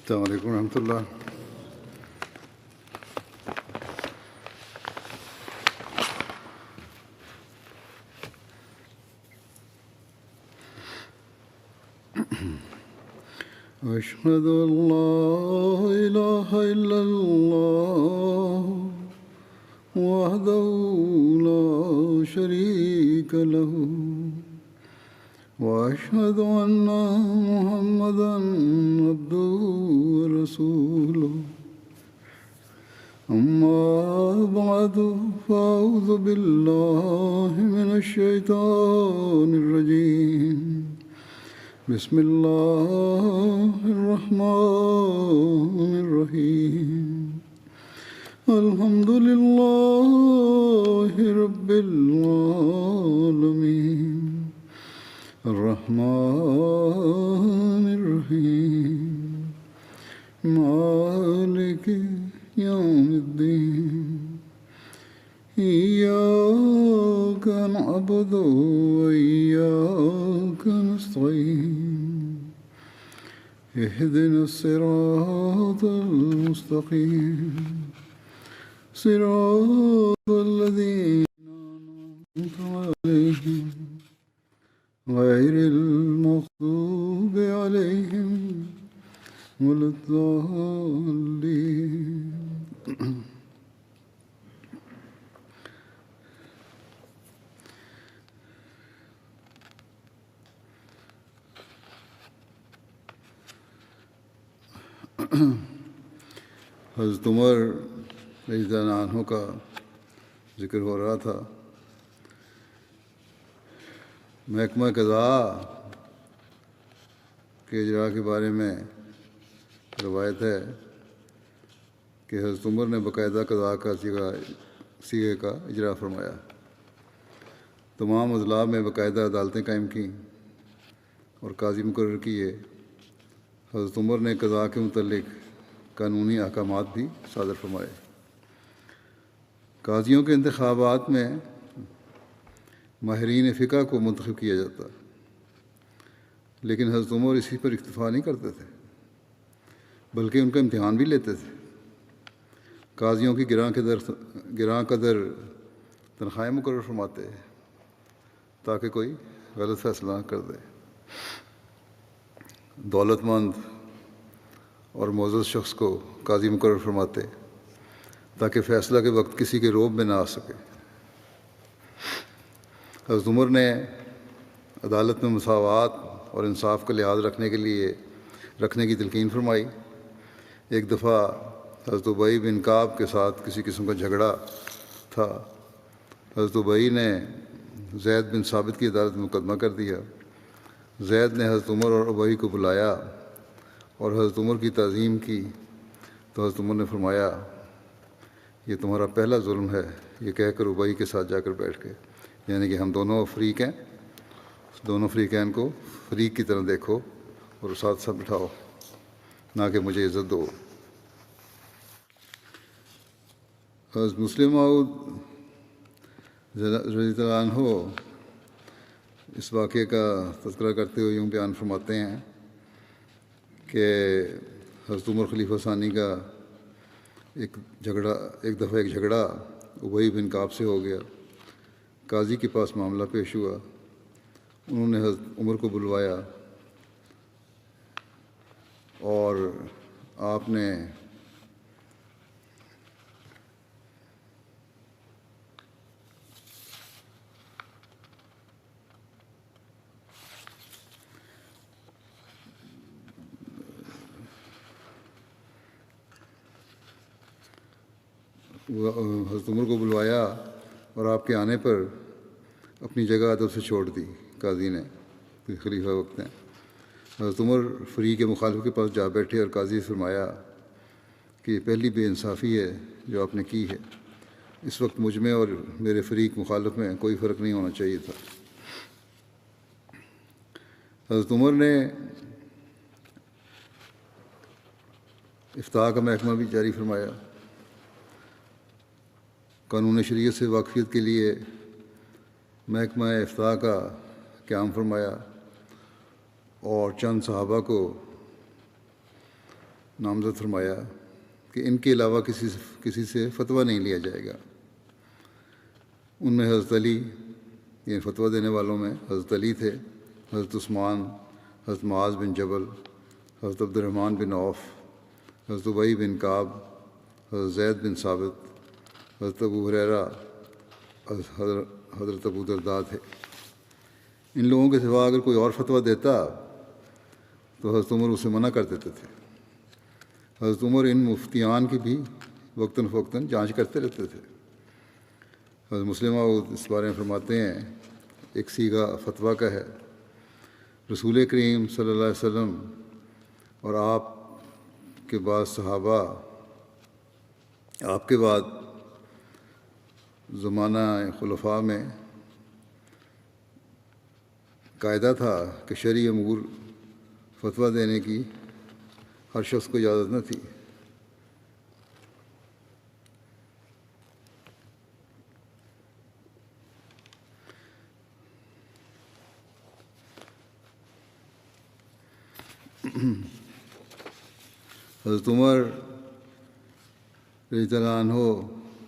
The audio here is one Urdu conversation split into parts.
السلام علیکم ورحمۃ اللہ۔ أشهد أن لا إله إلا الله وحده لا شريك له وأشهد أن محمدا عبده ورسوله أما بعد فأعوذ بالله من الشيطان الرجيم بسم الله الرحمن الرحيم الحمد لله رب العالمين الرحمن الرحيم مالك يوم الدين إياك نعبد وإياك نستعين اهدنا الصراط المستقيم صراط الذين أنعمت عليهم غير المغضوب عليهم ولا الضالين۔ حضرت عمر رضی اللہ عنہ کا ذکر ہو رہا تھا۔ محکمہ قضاء کے اجراء کے بارے میں روایت ہے کہ حضرت عمر نے باقاعدہ قضاء کا صیغے کا اجراء فرمایا، تمام اضلاع میں باقاعدہ عدالتیں قائم کیں اور قاضی مقرر کیے۔ حضرت عمر نے قضاء کے متعلق قانونی احکامات بھی صادر فرمائے۔ قاضیوں کے انتخابات میں ماہرین فقہ کو منتخب کیا جاتا، لیکن حضرت عمر اسی پر اکتفا نہیں کرتے تھے بلکہ ان کا امتحان بھی لیتے تھے۔ قاضیوں کی گراں قدر تنخواہیں مقرر فرماتے تاکہ کوئی غلط فیصلہ نہ کر دے۔ دولت مند اور معزز شخص کو قاضی مقرر فرماتے تاکہ فیصلہ کے وقت کسی کے روب میں نہ آ سکے۔ حضرت عمر نے عدالت میں مساوات اور انصاف کا لحاظ رکھنے کی تلقین فرمائی۔ ایک دفعہ حضرت ابی بن کعب کے ساتھ کسی قسم کا جھگڑا تھا۔ حضرت ابی نے زید بن ثابت کی عدالت میں مقدمہ کر دیا۔ زید نے حضرت عمر اور ابی کو بلایا اور حضرت عمر کی تعظیم کی تو حضرت عمر نے فرمایا، یہ تمہارا پہلا ظلم ہے، یہ کہہ کر ابی کے ساتھ جا کر بیٹھ گئے، یعنی کہ ہم دونوں فریق ہیں، دونوں فریقین کو فریق کی طرح دیکھو اور ساتھ ساتھ بٹھاؤ، نہ کہ مجھے عزت دو۔ حضرت مسلم موعود رضی اللہ عنہ اس واقعے کا تذکرہ کرتے ہوئے یوں بیان فرماتے ہیں کہ حضرت عمر خلیفہ ثانی کا ایک دفعہ جھگڑا ابی بن کعب سے ہو گیا۔ قاضی کے پاس معاملہ پیش ہوا، انہوں نے حضرت عمر کو بلوایا اور آپ نے اور آپ کے آنے پر اپنی جگہ ادب سے چھوڑ دی۔ قاضی نے، خلیفہ وقت ہیں، حضرت عمر فریق مخالف کے پاس جا بیٹھے اور قاضی سے فرمایا کہ یہ پہلی بے انصافی ہے جو آپ نے کی ہے، اس وقت مجھ میں اور میرے فریق مخالف میں کوئی فرق نہیں ہونا چاہیے تھا۔ حضرت عمر نے افتاء کا محکمہ بھی جاری فرمایا۔ قانون شریعت سے واقفیت کے لیے محکمہ افتاء کا قیام فرمایا اور چند صحابہ کو نامزد فرمایا کہ ان کے علاوہ کسی سے فتویٰ نہیں لیا جائے گا۔ ان میں حضرت علی، یعنی فتویٰ دینے والوں میں حضرت علی تھے، حضرت عثمان، حضرت معاذ بن جبل، حضرت عبد الرحمن بن عوف، حضرت ابی بن کعب، حضرت زید بن ثابت، حضرت ابو ہریرہ، حضرت ابو درداء تھے۔ ان لوگوں کے سوا اگر کوئی اور فتویٰ دیتا تو حضرت عمر اسے منع کر دیتے تھے۔ حضرت عمر ان مفتیان کی بھی وقتاً فوقتاً جانچ کرتے رہتے تھے۔ حضرت مسلمہ اس بارے میں فرماتے ہیں، ایک سیغہ فتویٰ کا ہے، رسول کریم صلی اللہ علیہ وسلم اور آپ کے بعد صحابہ، آپ کے بعد زمانہ خلفاء میں قاعدہ تھا کہ شرعی امور فتویٰ دینے کی ہر شخص کو اجازت نہ تھی۔ حضرت عمر رضی اللہ عنہ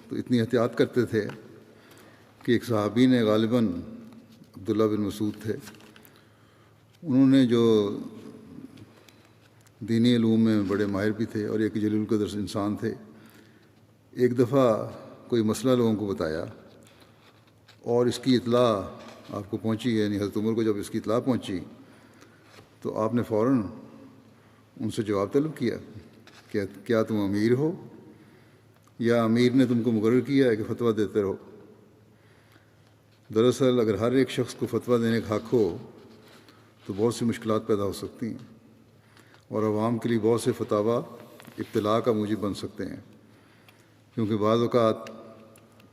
تو اتنی احتیاط کرتے تھے کہ ایک صحابی نے، غالباً عبداللہ بن مسعود تھے، انہوں نے جو دینی علوم میں بڑے ماہر بھی تھے اور ایک جلیل القدر انسان تھے، ایک دفعہ کوئی مسئلہ لوگوں کو بتایا اور اس کی اطلاع آپ کو پہنچی، یعنی حضرت عمر کو جب اس کی اطلاع پہنچی تو آپ نے فوراً ان سے جواب طلب کیا کہ کیا تم امیر ہو یا امیر نے تم کو مقرر کیا ہے کہ فتویٰ دیتے رہو؟ دراصل اگر ہر ایک شخص کو فتویٰ دینے کا حق ہو تو بہت سی مشکلات پیدا ہو سکتی ہیں اور عوام کے لیے بہت سے فتاویٰ ابتلاء کا موجب بن سکتے ہیں، کیونکہ بعض اوقات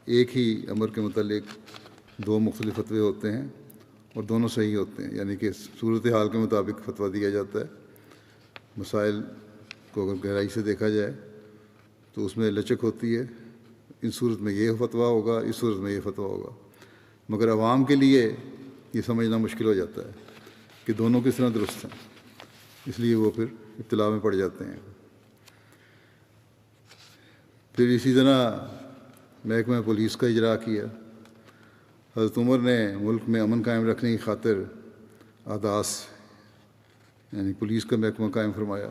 ایک ہی امر کے متعلق دو مختلف فتوے ہوتے ہیں اور دونوں صحیح ہوتے ہیں، یعنی کہ صورتحال کے مطابق فتویٰ دیا جاتا ہے۔ مسائل کو اگر گہرائی سے دیکھا جائے تو اس میں لچک ہوتی ہے، اس صورت میں یہ فتویٰ ہوگا، اس صورت میں یہ فتویٰ ہوگا، مگر عوام کے لیے یہ سمجھنا مشکل ہو جاتا ہے کہ دونوں کس طرح درست ہیں، اس لیے وہ پھر ابتلاء میں پڑ جاتے ہیں۔ پھر اسی طرح محکمہ پولیس کا اجرا کیا۔ حضرت عمر نے ملک میں امن قائم رکھنے کی خاطر احداث، یعنی پولیس کا محکمہ قائم فرمایا۔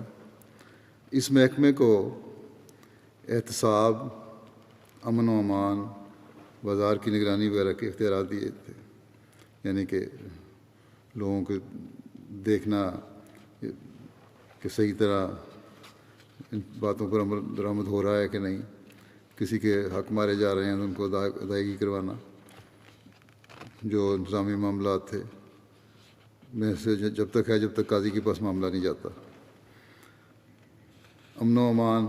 اس محکمے کو احتساب، امن و امان، بازار کی نگرانی وغیرہ کے اختیارات دیے تھے، یعنی کہ لوگوں کو دیکھنا کہ صحیح طرح ان باتوں پر عمل درآمد ہو رہا ہے کہ نہیں، کسی کے حق مارے جا رہے ہیں تو ان کو ادائیگی کروانا، جو انتظامی معاملات تھے میں سے جب تک ہے جب تک قاضی کے پاس معاملہ نہیں جاتا۔ امن و امان،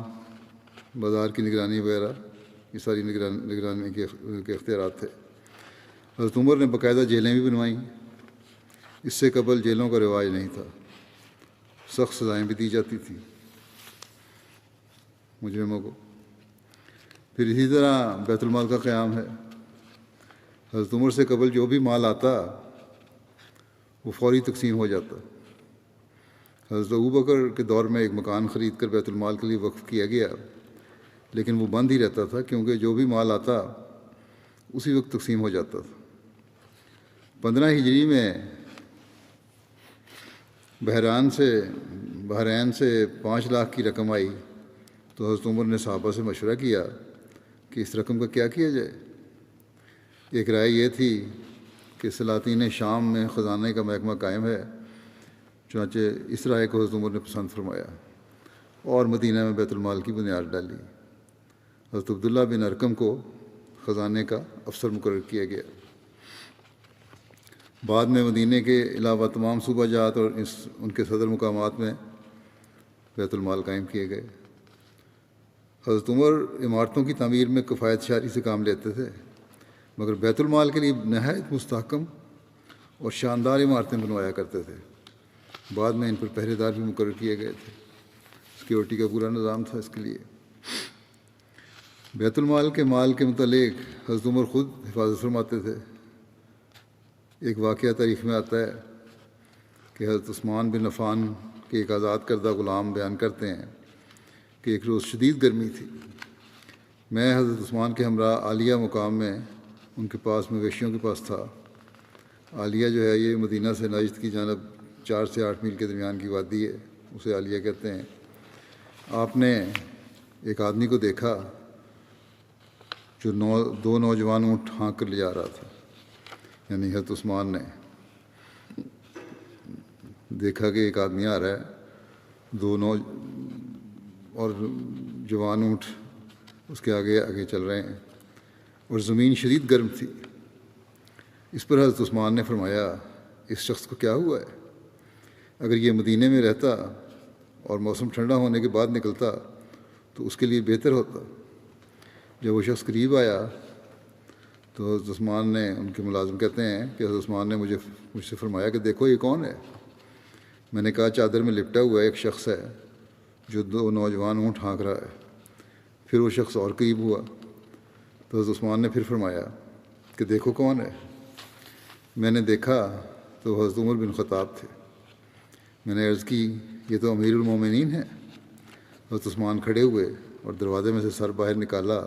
بازار کی نگرانی وغیرہ، یہ ساری نگرانی کے اختیارات تھے۔ حضرت عمر نے باقاعدہ جیلیں بھی بنوائیں، اس سے قبل جیلوں کا رواج نہیں تھا، سخت سزائیں بھی دی جاتی تھیں مجرموں کو۔ پھر اسی طرح بیت المال کا قیام ہے۔ حضرت عمر سے قبل جو بھی مال آتا وہ فوری تقسیم ہو جاتا۔ حضرت ابوبکر کے دور میں ایک مکان خرید کر بیت المال کے لیے وقف کیا گیا، لیکن وہ بند ہی رہتا تھا کیونکہ جو بھی مال آتا اسی وقت تقسیم ہو جاتا تھا۔ 15 ہجری میں بحرین سے 5 لاکھ کی رقم آئی تو حضرت عمر نے صحابہ سے مشورہ کیا کہ اس رقم کا کیا کیا جائے۔ ایک رائے یہ تھی کہ سلاطین شام میں خزانے کا محکمہ قائم ہے، چنانچہ اس رائے کو حضرت عمر نے پسند فرمایا اور مدینہ میں بیت المال کی بنیاد ڈالی۔ حضرت عبداللہ بن ارقم کو خزانے کا افسر مقرر کیا گیا۔ بعد میں مدینہ کے علاوہ تمام صوبہ جات اور ان کے صدر مقامات میں بیت المال قائم کیے گئے۔ حضرت عمر عمارتوں کی تعمیر میں کفایت شعری سے کام لیتے تھے، مگر بیت المال کے لیے نہایت مستحکم اور شاندار عمارتیں بنوایا کرتے تھے۔ بعد میں ان پر پہرے دار بھی مقرر کیے گئے تھے، سیکیورٹی کا پورا نظام تھا اس کے لیے۔ بیت المال کے مال کے متعلق حضرت عمر خود حفاظت فرماتے تھے۔ ایک واقعہ تاریخ میں آتا ہے کہ حضرت عثمان بن عفان کے ایک آزاد کردہ غلام بیان کرتے ہیں کہ ایک روز شدید گرمی تھی۔ میں حضرت عثمان کے ہمراہ عالیہ مقام میں ان کے پاس مویشیوں کے پاس تھا۔ عالیہ جو ہے یہ مدینہ سے نجد کی جانب 4 سے 8 میل کے درمیان کی وادی ہے، اسے عالیہ کہتے ہیں۔ آپ نے ایک آدمی کو دیکھا جو 2 نوجوان اونٹ ہانک کر لے جا رہا تھا، یعنی حضرت عثمان نے دیکھا کہ ایک آدمی آ رہا ہے، 2 اور جوان اونٹ اس کے آگے آگے چل رہے ہیں، اور زمین شدید گرم تھی۔ اس پر حضرت عثمان نے فرمایا اس شخص کو کیا ہوا ہے؟ اگر یہ مدینے میں رہتا اور موسم ٹھنڈا ہونے کے بعد نکلتا تو اس کے لیے بہتر ہوتا۔ جب وہ شخص قریب آیا تو حضرت عثمان نے، ان کے ملازم کہتے ہیں کہ حضرت عثمان نے مجھ سے فرمایا کہ دیکھو یہ کون ہے؟ میں نے کہا چادر میں لپٹا ہوا ایک شخص ہے جو 2 نوجوان اونٹ ہانک رہا ہے۔ پھر وہ شخص اور قریب ہوا تو حضرت عثمان نے پھر فرمایا کہ دیکھو کون ہے؟ میں نے دیکھا تو حضرت عمر بن خطاب تھے۔ میں نے عرض کی یہ تو امیر المومنین ہیں۔ حضرت عثمان کھڑے ہوئے اور دروازے میں سے سر باہر نکالا،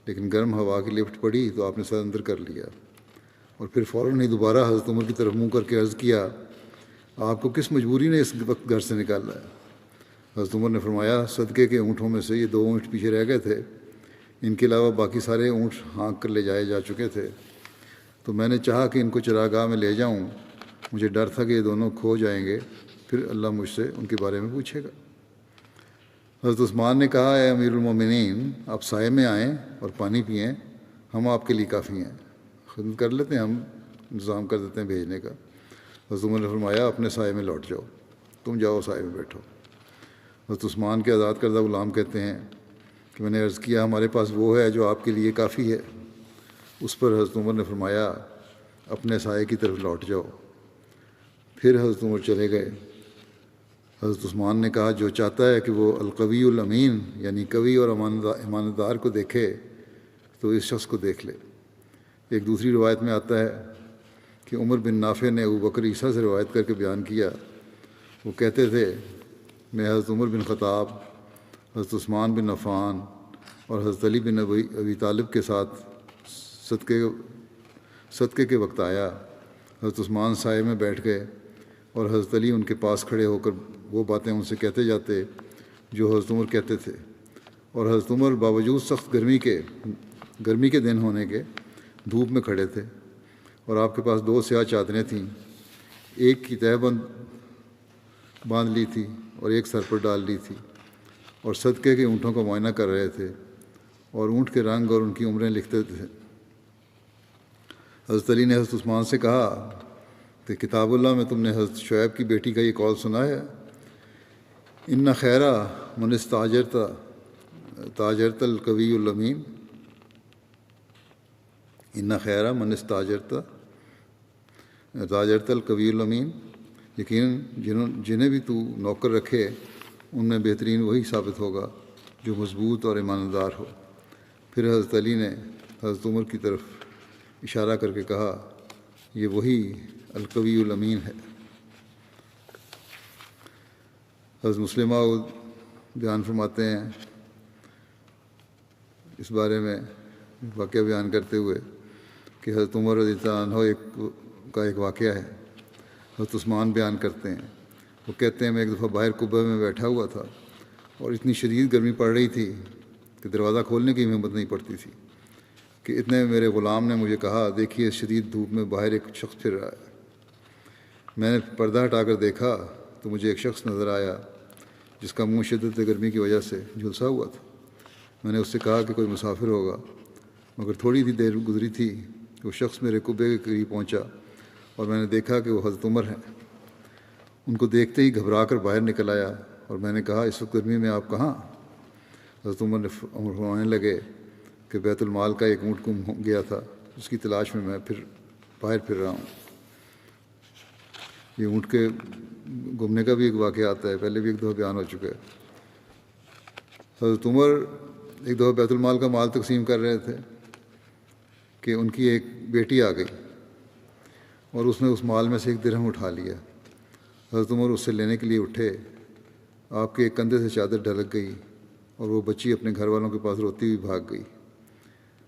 لیکن گرم ہوا کی لفٹ پڑی تو آپ نے سر اندر کر لیا، اور پھر فوراً ہی دوبارہ حضرت عمر کی طرف منہ کر کے عرض کیا آپ کو کس مجبوری نے اس وقت گھر سے نکالا ہے؟ حضرت عمر نے فرمایا صدقے کے اونٹوں میں سے یہ 2 اونٹ پیچھے رہ گئے تھے، ان کے علاوہ باقی سارے اونٹ ہانک کر لے جائے جا چکے تھے، تو میں نے چاہا کہ ان کو چراگاہ میں لے جاؤں، مجھے ڈر تھا کہ یہ دونوں کھو جائیں گے، پھر اللہ مجھ سے ان کے بارے میں پوچھے گا۔ حضرت عثمان نے کہا اے امیر المومنین آپ سائے میں آئیں اور پانی پئیں، ہم آپ کے لیے کافی ہیں، خدمت کر لیتے ہیں، ہم انتظام کر دیتے ہیں بھیجنے کا۔ حضرت عمر نے فرمایا اپنے سائے میں لوٹ جاؤ، تم جاؤ سائے میں بیٹھو۔ حضرت عثمان کے آزاد کردہ غلام کہتے ہیں کہ میں نے عرض کیا ہمارے پاس وہ ہے جو آپ کے لیے کافی ہے۔ اس پر حضرت عمر نے فرمایا اپنے سائے کی طرف لوٹ جاؤ۔ پھر حضرت عمر چلے گئے۔ حضرت عثمان نے کہا جو چاہتا ہے کہ وہ القوی الامین یعنی قوی اور امانت دار کو دیکھے تو اس شخص کو دیکھ لے۔ ایک دوسری روایت میں آتا ہے کہ عمر بن نافع نے ابو بکر عیسیٰ سے روایت کر کے بیان کیا، وہ کہتے تھے میں حضرت عمر بن خطاب، حضرت عثمان بن عفان اور حضرت علی بن ابی طالب کے ساتھ صدقے کے وقت آیا۔ حضرت عثمان سائے میں بیٹھ گئے اور حضرت علی ان کے پاس کھڑے ہو کر وہ باتیں ان سے کہتے جاتے جو حضرت عمر کہتے تھے، اور حضرت عمر باوجود سخت گرمی کے دن ہونے کے دھوپ میں کھڑے تھے، اور آپ کے پاس 2 سیاہ چادریں تھیں، ایک کی تہہ باندھ لی تھی اور ایک سر پر ڈال لی تھی، اور صدقے کے اونٹوں کا معائنہ کر رہے تھے اور اونٹ کے رنگ اور ان کی عمریں لکھتے تھے۔ حضرت علی نے حضرت عثمان سے کہا کہ کتاب اللہ میں تم نے حضرت شعیب کی بیٹی کا یہ قول سنا ہے ان خیرہ من استاجرت القوی الامین، ان خیرہ من استاجرت القوی الامین، یقیناً جنہیں بھی تو نوکر رکھے ان میں بہترین وہی ثابت ہوگا جو مضبوط اور ایماندار ہو۔ پھر حضرت علی نے حضرت عمر کی طرف اشارہ کر کے کہا یہ وہی القوی الامین ہے۔ حضرت مسلمہ بیان فرماتے ہیں اس بارے میں واقعہ بیان کرتے ہوئے کہ حضرت عمر رضی اللہ عنہ کا ایک واقعہ ہے۔ حضرت عثمان بیان کرتے ہیں، وہ کہتے ہیں میں ایک دفعہ باہر قبہ میں بیٹھا ہوا تھا اور اتنی شدید گرمی پڑ رہی تھی کہ دروازہ کھولنے کی ہمت نہیں پڑتی تھی کہ اتنے میں میرے غلام نے مجھے کہا دیکھیے شدید دھوپ میں باہر ایک شخص پھر رہا ہے۔ میں نے پردہ ہٹا کر دیکھا تو مجھے ایک شخص نظر آیا جس کا منہ شدت گرمی کی وجہ سے جھلسا ہوا تھا۔ میں نے اس سے کہا کہ کوئی مسافر ہوگا، مگر تھوڑی سی دیر گزری تھی کہ وہ شخص میرے قبے کے قریب پہنچا اور میں نے دیکھا کہ وہ حضرت عمر ہیں۔ ان کو دیکھتے ہی گھبرا کر باہر نکل آیا اور میں نے کہا اس وقت گرمی میں آپ کہاں؟ حضرت عمر فرمانے لگے کہ بیت المال کا ایک اونٹ گم ہو گیا تھا، اس کی تلاش میں باہر پھر رہا ہوں۔ یہ اونٹ کے گمنے کا بھی ایک واقعہ آتا ہے، پہلے بھی ایک دفعہ بیان ہو چکا ہے۔ حضرت عمر ایک دفعہ بیت المال کا مال تقسیم کر رہے تھے کہ ان کی ایک بیٹی آ گئی اور اس نے اس مال میں سے ایک درہم اٹھا لیا۔ حضرت عمر اس سے لینے کے لیے اٹھے، آپ کے ایک کندھے سے چادر ڈھلک گئی اور وہ بچی اپنے گھر والوں کے پاس روتی ہوئی بھاگ گئی،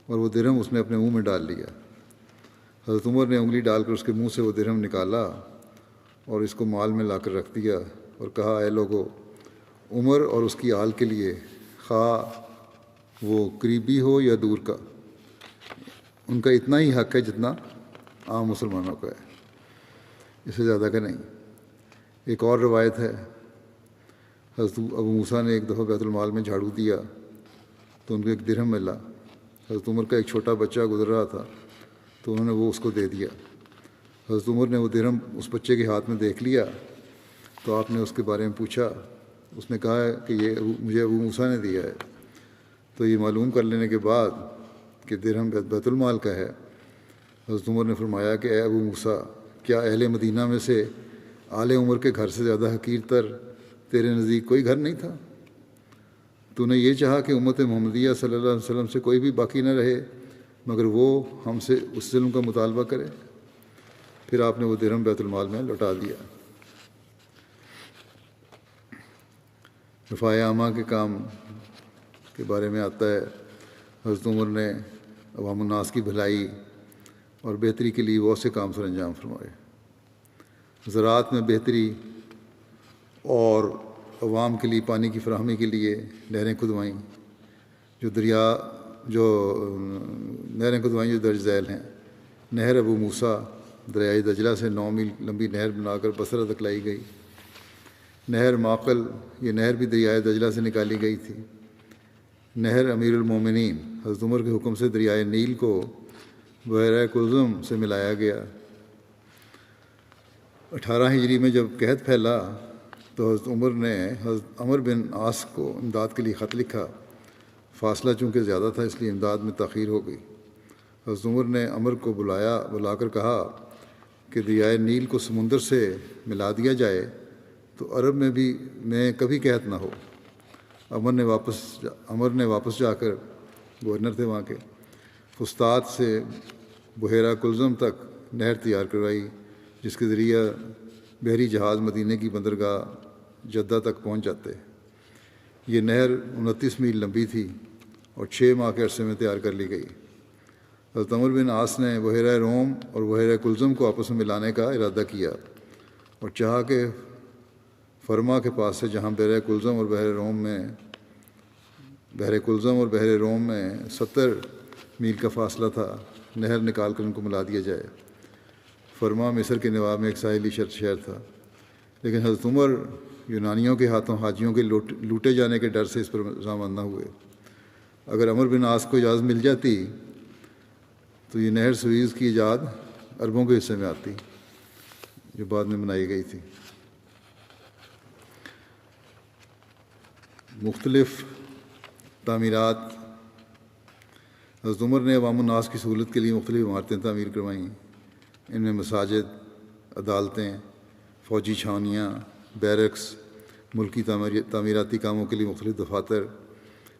اور وہ درہم اس نے اپنے منہ میں ڈال لیا۔ حضرت عمر نے انگلی ڈال کر اس کے منہ سے وہ درہم نکالا اور اس کو مال میں لا کر رکھ دیا اور کہا، اے لوگو، عمر اور اس کی آل کے لیے، خواہ وہ قریبی ہو یا دور کا، ان کا اتنا ہی حق ہے جتنا عام مسلمانوں کا ہے، اس سے زیادہ کا نہیں۔ ایک اور روایت ہے، حضرت ابو موسیٰ نے ایک دفعہ بیت المال میں جھاڑو دیا تو ان کو ایک درہم ملا۔ حضرت عمر کا ایک چھوٹا بچہ گزر رہا تھا تو انہوں نے وہ اس کو دے دیا۔ حضرت عمر نے وہ درہم اس بچے کے ہاتھ میں دیکھ لیا تو آپ نے اس کے بارے میں پوچھا۔ اس نے کہا کہ یہ مجھے ابو موسیٰ نے دیا ہے۔ تو یہ معلوم کر لینے کے بعد کہ درہم بیت المال کا ہے، حضرت عمر نے فرمایا کہ اے ابو موسیٰ، کیا اہل مدینہ میں سے آل عمر کے گھر سے زیادہ حقیر تر تیرے نزدیک کوئی گھر نہیں تھا؟ تو نے یہ چاہا کہ امت محمدیہ صلی اللہ علیہ وسلم سے کوئی بھی باقی نہ رہے مگر وہ ہم سے اس ظلم کا مطالبہ کرے؟ پھر آپ نے وہ درہم بیت المال میں لوٹا دیا۔ رفاع عامہ کے کام کے بارے میں آتا ہے، حضرت عمر نے عوام الناس کی بھلائی اور بہتری کے لیے بہت سے کام سر انجام فرمائے۔ زراعت میں بہتری اور عوام کے لیے پانی کی فراہمی کے لیے نہریں کھدوائیں، نہریں کھدوائیں جو درج ذیل ہیں۔ نہر ابو موسیٰ دریائے دجلہ سے 9 میل لمبی نہر بنا کر بصرہ تک لائی گئی۔ نہر معقل، یہ نہر بھی دریائے دجلہ سے نکالی گئی تھی۔ نہر امیر المومنین حضرت عمر کے حکم سے دریائے نیل کو بحیرہ کلزم سے ملایا گیا۔ 18 ہجری میں جب قحط پھیلا تو حضرت عمر نے حضرت عمر بن عاص کو امداد کے لیے خط لکھا۔ فاصلہ چونکہ زیادہ تھا اس لیے امداد میں تاخیر ہو گئی۔ حضرت عمر نے عمر کو بلا کر کہا کہ دریائے نیل کو سمندر سے ملا دیا جائے تو عرب میں کبھی قحط نہ ہو۔ عمر نے واپس جا کر، گورنر تھے وہاں کے، فسطاط سے بحیرہ کلزم تک نہر تیار کروائی جس کے ذریعہ بحری جہاز مدینہ کی بندرگاہ جدہ تک پہنچ جاتے۔ یہ نہر 29 میل لمبی تھی اور 6 ماہ کے عرصے میں تیار کر لی گئی۔ حضرت عمر بن عاص نے بحیرہ روم اور بحیرہ کلزم کو آپس میں ملانے کا ارادہ کیا اور چاہا کہ فرما کے پاس سے جہاں بحیرہ کلزم اور بحیرہ روم میں 70 میل کا فاصلہ تھا، نہر نکال کر ان کو ملا دیا جائے۔ فرما مصر کے نواب میں ایک ساحلی شہر تھا، لیکن حضرت عمر یونانیوں کے ہاتھوں حاجیوں کے لوٹے جانے کے ڈر سے اس پر رضامند نہ ہوئے۔ اگر عمر بن عاص کو اجازت مل جاتی تو یہ نہر سویز کی ایجاد عربوں کے حصے میں آتی جو بعد میں بنائی گئی تھی۔ مختلف تعمیرات، حضرت عمر نے عوام الناس کی سہولت کے لیے مختلف عمارتیں تعمیر کروائیں۔ ان میں مساجد، عدالتیں، فوجی چھاونیاں، بیرکس، ملکی تعمیراتی کاموں کے لیے مختلف دفاتر،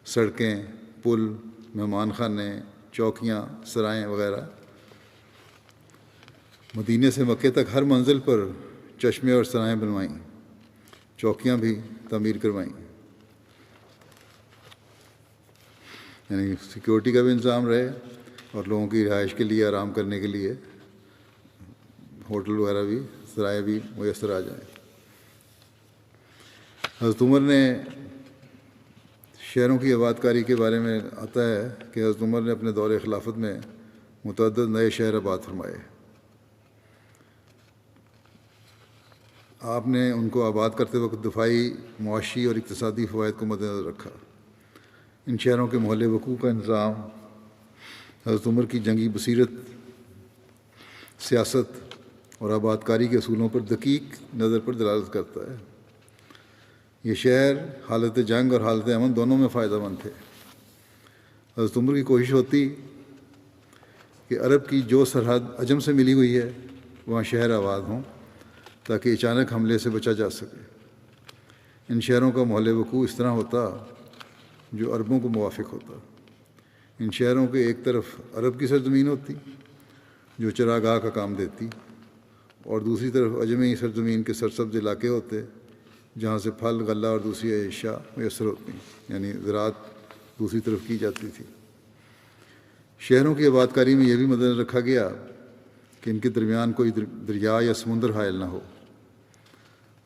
سڑکیں، پل، مہمان خانے، چوکیاں، سرائیں وغیرہ۔ مدینہ سے مکے تک ہر منزل پر چشمے اور سرائیں بنوائیں، چوکیاں بھی تعمیر کروائیں، یعنی سیکورٹی کا بھی انتظام رہے اور لوگوں کی رہائش کے لیے، آرام کرنے کے لیے ہوٹل وغیرہ بھی، سرائیں بھی میسر آ جائیں۔ حضرت عمر نے شہروں کی آباد کاری کے بارے میں آتا ہے کہ حضرت عمر نے اپنے دور خلافت میں متعدد نئے شہر آباد فرمائے۔ آپ نے ان کو آباد کرتے وقت دفاعی، معاشی اور اقتصادی فوائد کو مد نظر رکھا۔ ان شہروں کے محل وقوع کا انتظام حضرت عمر کی جنگی بصیرت، سیاست اور آباد کاری کے اصولوں پر دقیق نظر پر دلالت کرتا ہے۔ یہ شہر حالت جنگ اور حالت امن دونوں میں فائدہ مند تھے۔ حضرت عمر کی کوشش ہوتی کہ عرب کی جو سرحد عجم سے ملی ہوئی ہے وہاں شہر آباد ہوں تاکہ اچانک حملے سے بچا جا سکے۔ ان شہروں کا محل وقوع اس طرح ہوتا جو عربوں کو موافق ہوتا۔ ان شہروں کے ایک طرف عرب کی سرزمین ہوتی جو چراگاہ کا کام دیتی، اور دوسری طرف عجمی سرزمین کے سرسبز علاقے ہوتے جہاں سے پھل غلہ اور دوسری اشیاء میسر ہوتی ہیں، یعنی زراعت دوسری طرف کی جاتی تھی۔ شہروں کی آباد کاری میں یہ بھی مد نظر رکھا گیا کہ ان کے درمیان کوئی دریا یا سمندر حائل نہ ہو۔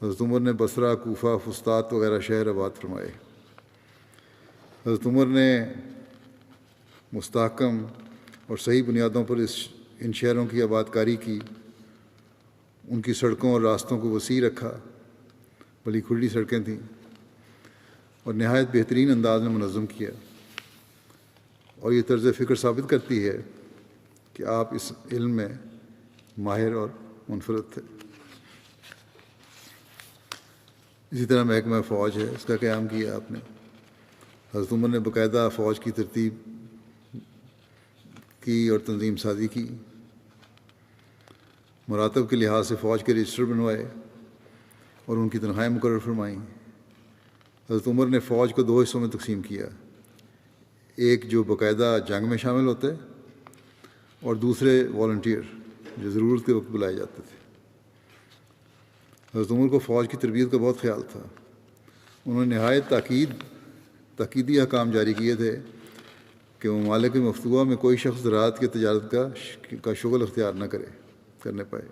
حضرت عمر نے بصرہ، کوفہ، فسطاط وغیرہ شہر آباد فرمائے۔ حضرت عمر نے مستحکم اور صحیح بنیادوں پر ان شہروں کی آباد کاری کی، ان کی سڑکوں اور راستوں کو وسیع رکھا، بڑی کھلی سڑکیں تھیں، اور نہایت بہترین انداز میں منظم کیا۔ اور یہ طرز فکر ثابت کرتی ہے کہ آپ اس علم میں ماہر اور منفرد تھے۔ اسی طرح محکمہ فوج ہے، اس کا قیام کیا آپ نے۔ حضرت عمر نے باقاعدہ فوج کی ترتیب کی اور تنظیم سازی کی، مراتب کے لحاظ سے فوج کے رجسٹر بنوائے اور ان کی تنخواہیں مقرر فرمائیں۔ حضرت عمر نے فوج کو 2 حصوں میں تقسیم کیا، ایک جو باقاعدہ جنگ میں شامل ہوتے اور دوسرے والنٹیئر جو ضرورت کے وقت بلائے جاتے تھے۔ حضرت عمر کو فوج کی تربیت کا بہت خیال تھا۔ انہوں نے نہایت تاکیدی احکام جاری کیے تھے کہ ممالک مفتوحہ میں کوئی شخص زراعت کی تجارت کا شغل اختیار نہ کرنے پائے۔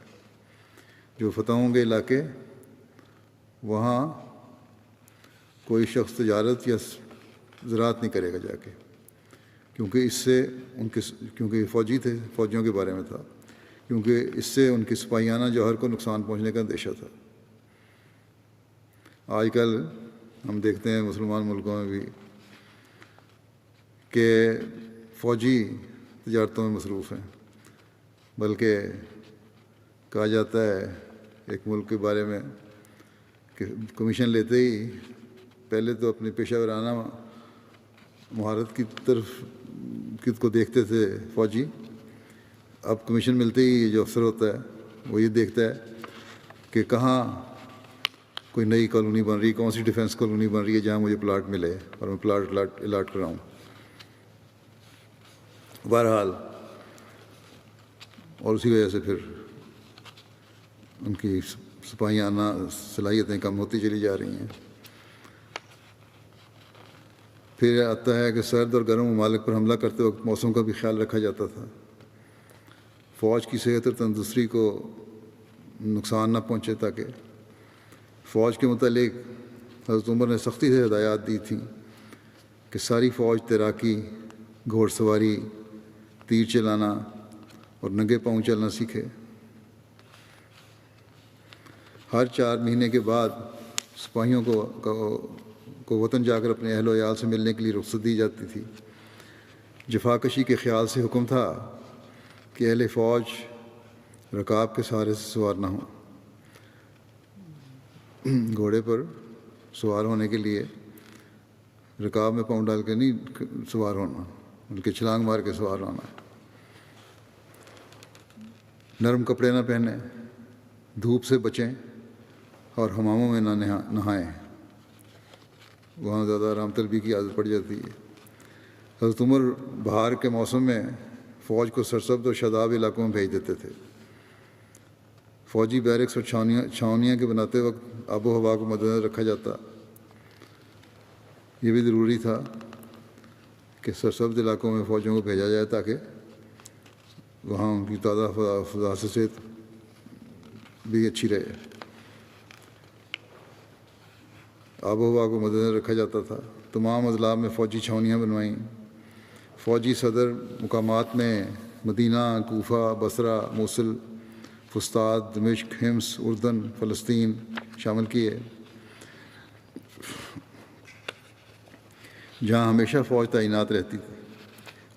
جو فتح ہوں گے علاقے، وہاں کوئی شخص تجارت یا زراعت نہیں کرے گا جا کے، کیونکہ فوجی تھے، فوجیوں کے بارے میں تھا، کیونکہ اس سے ان کی سپاہیانہ جوہر کو نقصان پہنچنے کا اندیشہ تھا۔ آج کل ہم دیکھتے ہیں مسلمان ملکوں میں بھی کہ فوجی تجارتوں میں مصروف ہیں، بلکہ کہا جاتا ہے ایک ملک کے بارے میں کہ کمیشن لیتے ہی پہلے تو اپنی پیشہ ورانہ مہارت کی طرف کو دیکھتے تھے فوجی، اب کمیشن ملتے ہی جو افسر ہوتا ہے وہ یہ دیکھتا ہے کہ کہاں کوئی نئی کالونی بن رہی ہے، کون سی ڈیفینس کالونی بن رہی ہے جہاں مجھے پلاٹ ملے اور میں پلاٹ الاٹ کراؤں۔ بہرحال، اور اسی وجہ سے پھر ان کی سپاہیانہ صلاحیتیں کم ہوتی چلی جا رہی ہیں۔ پھر آتا ہے کہ سرد اور گرم ممالک پر حملہ کرتے وقت موسم کا بھی خیال رکھا جاتا تھا۔ فوج کی صحت اور تندرستی کو نقصان نہ پہنچے، تاکہ فوج کے متعلق حضرت عمر نے سختی سے ہدایات دی تھیں کہ ساری فوج تیراکی، گھوڑ سواری، تیر چلانا اور ننگے پاؤں چلنا سیکھے۔ ہر 4 مہینے کے بعد سپاہیوں کو وطن جا کر اپنے اہل و عیال سے ملنے کے لیے رخصت دی جاتی تھی۔ جفاکشی کے خیال سے حکم تھا کہ اہل فوج رکاب کے سہارے سے سوار نہ ہوں۔ گھوڑے پر سوار ہونے کے لیے رکاب میں پاؤں ڈال کے نہیں سوار ہونا، بلکہ چھلانگ مار کے سوار ہونا ہے۔ نرم کپڑے نہ پہنیں، دھوپ سے بچیں اور حماموں میں نہ نہائیں، وہاں زیادہ آرام طلبی کی عادت پڑ جاتی ہے۔ حضرت عمر بہار کے موسم میں فوج کو سرسبز اور شاداب علاقوں میں بھیج دیتے تھے۔ فوجی بیرکس اور چھاونیاں کے بناتے وقت آب و ہوا کو مد نظر رکھا جاتا۔ یہ بھی ضروری تھا کہ سرسبز علاقوں میں فوجیوں کو بھیجا جائے تاکہ وہاں ان کی تازہ فضا سے صحت بھی اچھی رہے۔ آب و ہوا کو مد نظر رکھا جاتا تھا۔ تمام اضلاع میں فوجی چھاونیاں بنوائیں۔ فوجی صدر مقامات میں مدینہ، کوفہ، بصرہ، موصل، فسطاط، دمشق، حمص، اردن، فلسطین شامل کیے، جہاں ہمیشہ فوج تعینات رہتی تھی۔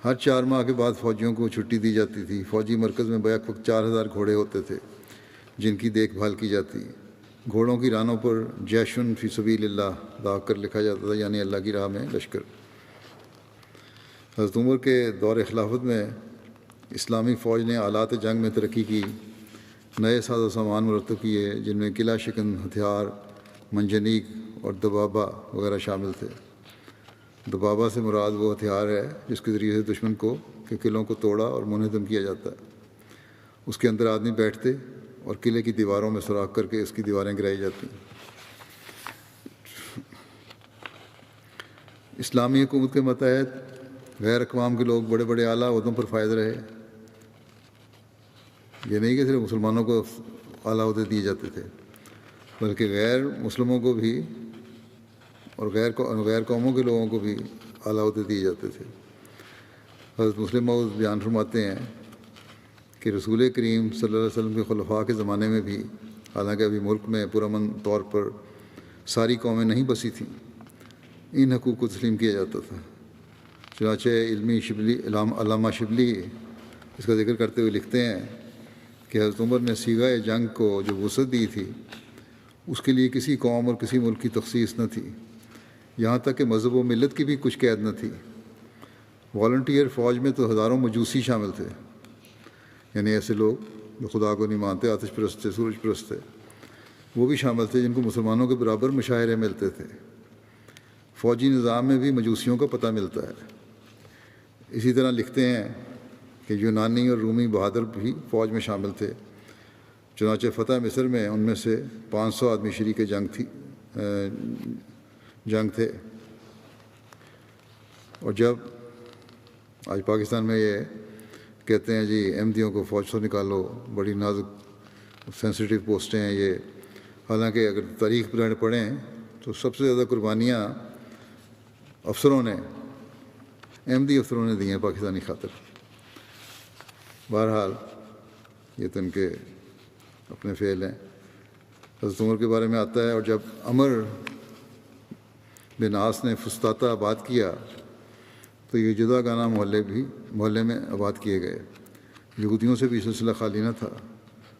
ہر 4 ماہ کے بعد فوجیوں کو چھٹی دی جاتی تھی۔ فوجی مرکز میں بیک وقت 4000 گھوڑے ہوتے تھے جن کی دیکھ بھال کی جاتی۔ گھوڑوں کی رانوں پر جیشن فی سبیل اللہ داغ کر لکھا جاتا تھا، یعنی اللہ کی راہ میں لشکر۔ حضرت عمر کے دور خلافت میں اسلامی فوج نے آلات جنگ میں ترقی کی، نئے ساز و سامان مرتب کیے، جن میں قلعہ شکن ہتھیار، منجنیق اور دبابہ وغیرہ شامل تھے۔ دبابہ سے مراد وہ ہتھیار ہے جس کے ذریعے سے دشمن کے قلعوں کو توڑا اور منہدم کیا جاتا ہے۔ اس کے اندر آدمی بیٹھتے اور قلعے کی دیواروں میں سوراخ کر کے اس کی دیواریں گرائی جاتی ہیں۔ اسلامی حکومت کے ماتحت غیر اقوام کے لوگ بڑے بڑے اعلیٰ عہدوں پر فائز رہے۔ یہ نہیں کہ صرف مسلمانوں کو اعلیٰ عہدے دیے جاتے تھے، بلکہ غیر مسلموں کو بھی اور غیر قوموں کے لوگوں کو بھی اعلیٰ عہدے دیے جاتے تھے۔ حضرت مسلم موعود بیان فرماتے ہیں کہ رسول کریم صلی اللہ علیہ وسلم کے خلفاء کے زمانے میں بھی، حالانکہ ابھی ملک میں پرامن طور پر ساری قومیں نہیں بسی تھیں، ان حقوق کو تسلیم کیا جاتا تھا۔ چنانچہ علامہ شبلی اس کا ذکر کرتے ہوئے لکھتے ہیں کہ حضرت عمر نے سیغہ جنگ کو جو وسعت دی تھی، اس کے لیے کسی قوم اور کسی ملک کی تخصیص نہ تھی، یہاں تک کہ مذہب و ملت کی بھی کچھ قید نہ تھی۔ والنٹیئر فوج میں تو ہزاروں مجوسی شامل تھے، یعنی ایسے لوگ جو خدا کو نہیں مانتے، آتش پرست تھے، سورج پرست تھے، وہ بھی شامل تھے جن کو مسلمانوں کے برابر مشاہرے ملتے تھے۔ فوجی نظام میں بھی مجوسیوں کا پتہ ملتا ہے۔ اسی طرح لکھتے ہیں کہ یونانی اور رومی بہادر بھی فوج میں شامل تھے۔ چنانچہ فتح مصر میں ان میں سے 500 آدمی شریک جنگ تھے۔ اور جب آج پاکستان میں یہ کہتے ہیں جی احمدیوں کو فوج سے نکالو، بڑی نازک سینسیٹیو پوسٹیں ہیں یہ، حالانکہ اگر تاریخ پڑھیں تو سب سے زیادہ قربانیاں افسروں نے، احمدی افسروں نے دی ہیں پاکستانی خاطر۔ بہرحال یہ تو ان کے اپنے فعل ہیں۔ حضرت عمر کے بارے میں آتا ہے، اور جب عمر بن عاص نے فسطاطہ آباد کیا تو یہ جدا گانہ محلے میں آباد کیے گئے۔ یہودیوں سے بھی سلسلہ خالی نہ تھا۔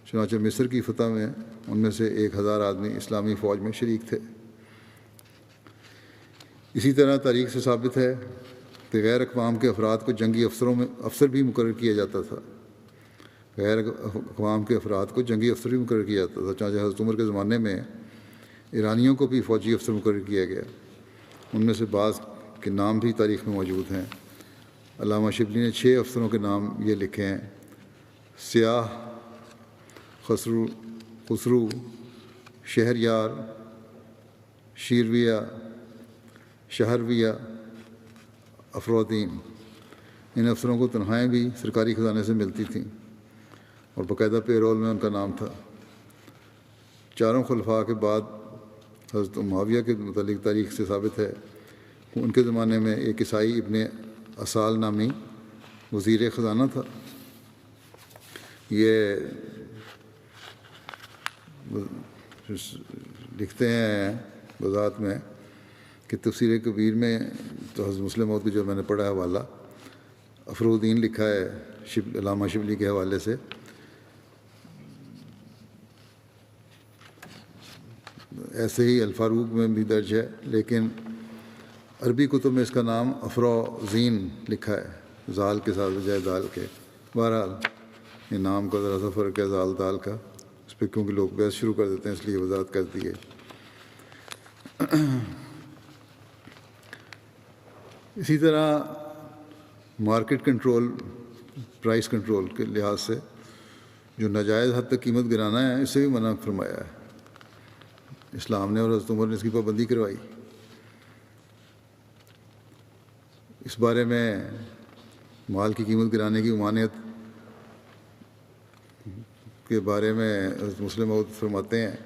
چنانچہ مصر کی فتح میں ان میں سے 1000 آدمی اسلامی فوج میں شریک تھے۔ اسی طرح تاریخ سے ثابت ہے کہ غیر اقوام کے افراد کو جنگی افسر بھی مقرر کیا جاتا تھا۔ غیر اقوام کے افراد کو جنگی افسر بھی مقرر کیا جاتا تھا۔ چنانچہ حضرت عمر کے زمانے میں ایرانیوں کو بھی فوجی افسر مقرر کیا گیا۔ ان میں سے بعض کے نام بھی تاریخ میں موجود ہیں۔ علامہ شبلی نے 6 افسروں کے نام یہ لکھے ہیں: سیاح، خسرو، شہریار، شیرویہ، شہرویہ، افرودین۔ ان افسروں کو تنخواہیں بھی سرکاری خزانے سے ملتی تھیں اور باقاعدہ پے رول میں ان کا نام تھا۔ چاروں خلفاء کے بعد حضرت معاویہ کے متعلق تاریخ سے ثابت ہے کہ ان کے زمانے میں ایک عیسائی ابن اسال نامی وزیر خزانہ تھا۔ یہ لکھتے ہیں وضاحت میں کہ تفسیر کبیر میں تو حضرت مسلم موعود کو جو میں نے پڑھا حوالہ افرودین لکھا ہے علامہ شبلی کے حوالے سے۔ ایسے ہی الفاروق میں بھی درج ہے، لیکن عربی کتب میں اس کا نام افروزین لکھا ہے، زال کے ساتھ بجائے دال کے۔ بہرحال یہ نام کا ذرا سا فرق ہے زال دال کا، اس پہ کیونکہ لوگ بحث شروع کر دیتے ہیں اس لیے وضاحت کر دی ہے۔ اسی طرح مارکیٹ کنٹرول، پرائس کنٹرول کے لحاظ سے جو ناجائز حد تک قیمت گرانا ہے، اس سے بھی منع فرمایا ہے اسلام نے، اور حضرت عمر نے اس کی پابندی کروائی۔ اس بارے میں مال کی قیمت گرانے کی ممانعت کے بارے میں حضرت مسلم موعود فرماتے ہیں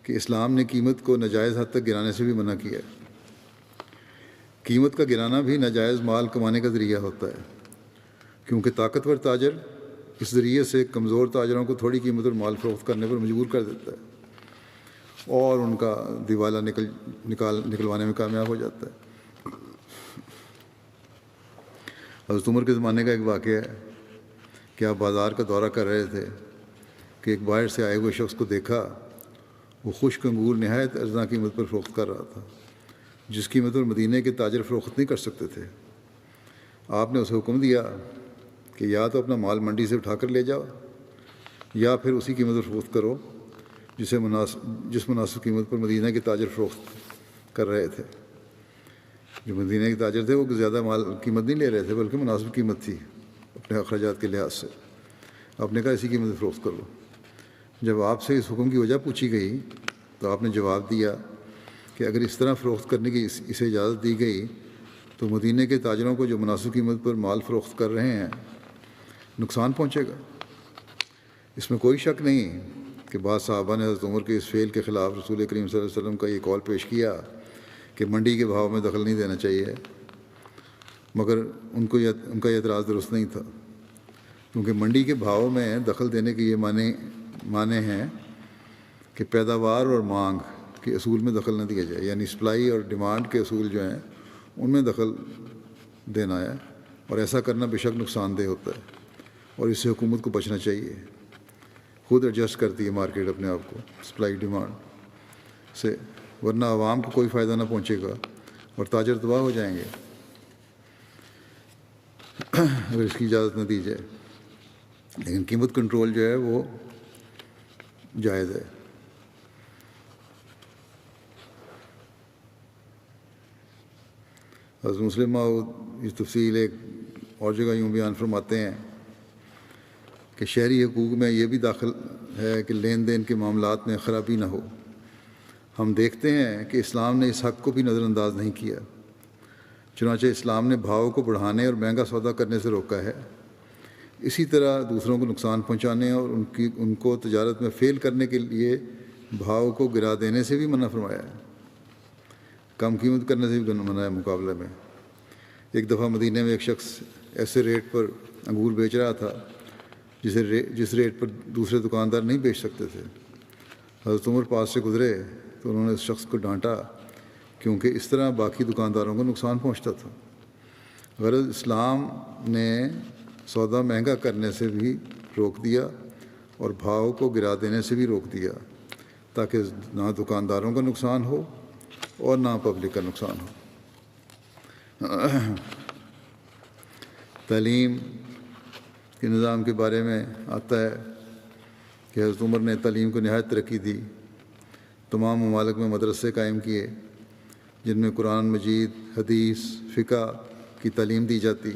کہ اسلام نے قیمت کو ناجائز حد تک گرانے سے بھی منع کیا ہے۔ قیمت کا گرانا بھی ناجائز مال کمانے کا ذریعہ ہوتا ہے، کیونکہ طاقتور تاجر اس ذریعے سے کمزور تاجروں کو تھوڑی قیمت پر مال فروخت کرنے پر مجبور کر دیتا ہے اور ان کا دیوالا نکلوانے میں کامیاب ہو جاتا ہے۔ حضرت عمر کے زمانے کا ایک واقعہ ہے کہ آپ بازار کا دورہ کر رہے تھے کہ ایک باہر سے آئے ہوئے شخص کو دیکھا، وہ خشک انگور نہایت ارزاں قیمت پر فروخت کر رہا تھا، جس قیمت پر مدینے کے تاجر فروخت نہیں کر سکتے تھے۔ آپ نے اسے حکم دیا کہ یا تو اپنا مال منڈی سے اٹھا کر لے جاؤ یا پھر اسی قیمت پر فروخت کرو جس مناسب قیمت پر مدینہ کے تاجر فروخت کر رہے تھے۔ جو مدینہ کے تاجر تھے وہ زیادہ مال قیمت نہیں لے رہے تھے، بلکہ مناسب قیمت تھی اپنے اخراجات کے لحاظ سے۔ آپ نے کہا اسی قیمت پر فروخت کر لو۔ جب آپ سے اس حکم کی وجہ پوچھی گئی تو آپ نے جواب دیا کہ اگر اس طرح فروخت کرنے کی اسے اجازت دی گئی تو مدینے کے تاجروں کو جو مناسب قیمت پر مال فروخت کر رہے ہیں نقصان پہنچے گا۔ اس میں کوئی شک نہیں کہ بعض صحابہ نے حضرت عمر کے اس فعل کے خلاف رسول کریم صلی اللہ علیہ وسلم کا یہ قول پیش کیا کہ منڈی کے بھاؤ میں دخل نہیں دینا چاہیے، مگر ان کا یہ اعتراض درست نہیں تھا، کیونکہ منڈی کے بھاؤ میں دخل دینے کے یہ معنی ہیں کہ پیداوار اور مانگ کے اصول میں دخل نہ دیا جائے، یعنی سپلائی اور ڈیمانڈ کے اصول جو ہیں ان میں دخل دینا ہے، اور ایسا کرنا بے شک نقصان دہ ہوتا ہے، اور اس سے حکومت کو بچنا چاہیے۔ خود ایڈجسٹ کرتی ہے مارکیٹ اپنے آپ کو سپلائی ڈیمانڈ سے، ورنہ عوام کو کوئی فائدہ نہ پہنچے گا اور تاجر تباہ ہو جائیں گے اگر اس کی اجازت نہ دی جائے۔ لیکن قیمت کنٹرول جو ہے وہ جائز ہے۔ حضرت مسلم موعود اس تفصیل ایک اور جگہ یوں بیان فرماتے ہیں کہ شہری حقوق میں یہ بھی داخل ہے کہ لین دین کے معاملات میں خرابی نہ ہو۔ ہم دیکھتے ہیں کہ اسلام نے اس حق کو بھی نظر انداز نہیں کیا، چنانچہ اسلام نے بھاؤ کو بڑھانے اور مہنگا سودا کرنے سے روکا ہے، اسی طرح دوسروں کو نقصان پہنچانے اور ان کو تجارت میں فیل کرنے کے لیے بھاؤ کو گرا دینے سے بھی منع فرمایا ہے، کم قیمت کرنے سے بھی منع ہے مقابلے میں۔ ایک دفعہ مدینہ میں ایک شخص ایسے ریٹ پر انگور بیچ رہا تھا جس ریٹ پر دوسرے دکاندار نہیں بیچ سکتے تھے۔ حضرت عمر پاس سے گزرے تو انہوں نے اس شخص کو ڈانٹا، کیونکہ اس طرح باقی دکانداروں کو نقصان پہنچتا تھا۔ غرض اسلام نے سودا مہنگا کرنے سے بھی روک دیا اور بھاؤ کو گرا دینے سے بھی روک دیا، تاکہ نہ دکانداروں کا نقصان ہو اور نہ پبلک کا نقصان ہو۔ تعلیم کے نظام کے بارے میں آتا ہے کہ حضرت عمر نے تعلیم کو نہایت ترقی دی، تمام ممالک میں مدرسے قائم کیے جن میں قرآن مجید، حدیث، فقہ کی تعلیم دی جاتی،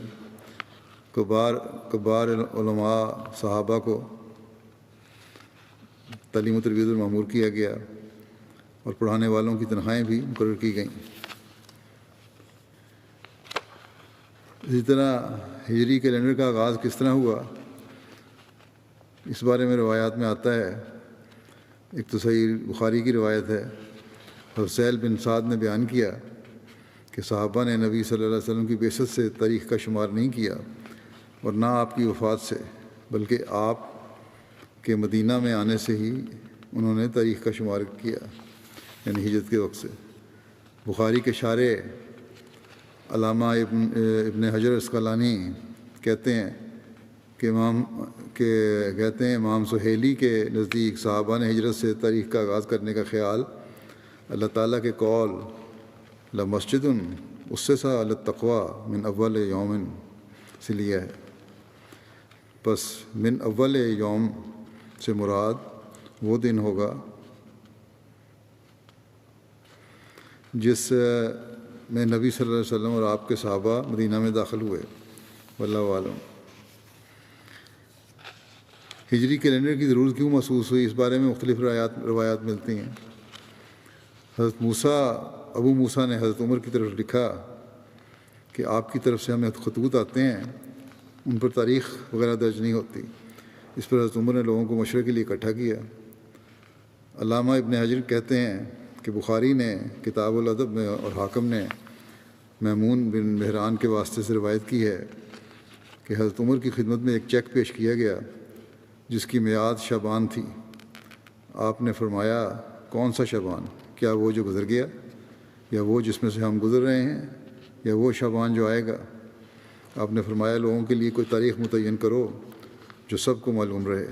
کبار علماء صحابہ کو تعلیم و تربیت پر مأمور کیا گیا اور پڑھانے والوں کی تنخواہیں بھی مقرر کی گئیں۔ اسی طرح ہجری کیلنڈر کا آغاز کس طرح ہوا، اس بارے میں روایات میں آتا ہے۔ ایک تو صحیح بخاری کی روایت ہے، حضرت سہل بن سعد نے بیان کیا کہ صحابہ نے نبی صلی اللہ علیہ وسلم کی بعثت سے تاریخ کا شمار نہیں کیا اور نہ آپ کی وفات سے، بلکہ آپ کے مدینہ میں آنے سے ہی انہوں نے تاریخ کا شمار کیا، یعنی ہجرت کے وقت سے۔ بخاری کے شارح علامہ ابن حجر اسقلانی کہتے ہیں کہ امام سہیلی کے نزدیک صحابہ نے ہجرت سے تاریخ کا آغاز کرنے کا خیال اللہ تعالیٰ کے قول لمسجد اسسہ علی التقویٰ من اول یوم سے لیا ہے۔ پس من اول یوم سے مراد وہ دن ہوگا جس میں نبی صلی اللہ علیہ وسلم اور آپ کے صحابہ مدینہ میں داخل ہوئے، واللہ عالم۔ ہجری کیلنڈر کی ضرورت کیوں محسوس ہوئی، اس بارے میں مختلف روایات ملتی ہیں۔ حضرت ابو موسیٰ نے حضرت عمر کی طرف لکھا کہ آپ کی طرف سے ہمیں خطوط آتے ہیں، ان پر تاریخ وغیرہ درج نہیں ہوتی۔ اس پر حضرت عمر نے لوگوں کو مشورے کے لیے اکٹھا کیا۔ علامہ ابن حجر کہتے ہیں کہ بخاری نے کتاب الادب میں اور حاکم نے میمون بن مہران کے واسطے سے روایت کی ہے کہ حضرت عمر کی خدمت میں ایک چیک پیش کیا گیا جس کی میعاد شعبان تھی۔ آپ نے فرمایا، کون سا شعبان؟ کیا وہ جو گزر گیا، یا وہ جس میں سے ہم گزر رہے ہیں، یا وہ شعبان جو آئے گا؟ آپ نے فرمایا، لوگوں کے لیے کوئی تاریخ متعین کرو جو سب کو معلوم رہے۔